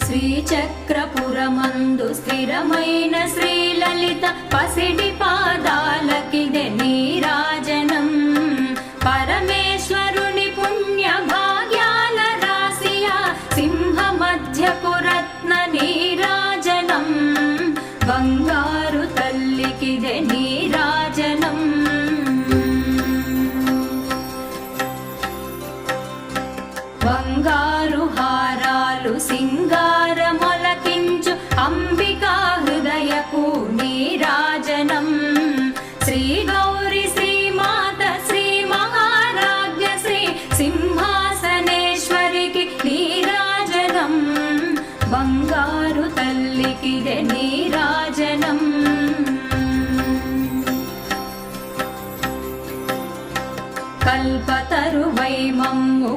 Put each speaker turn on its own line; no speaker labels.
శ్రీచక్రపురమందు స్థిరమైన శ్రీలలిత పసిడి పాదాలకిదే నీరాజనం. పరమేశ్వరుని పుణ్య భాగ్యాల రాశియా సింహ మధ్యపు రత్న నీరాజనం. బంగారు తల్లికిదే నీరాజనం. బంగారు హారాలు సింగారమొలకించు అంబికా హృదయపు నీరాజనం. శ్రీ గౌరి శ్రీమాత శ్రీ మహారాజ్ఞ శ్రీ సింహాసనేశ్వరికి నీరాజనం. బంగారు తల్లికిదే నీరాజనం. కల్పతరువై మమ్ము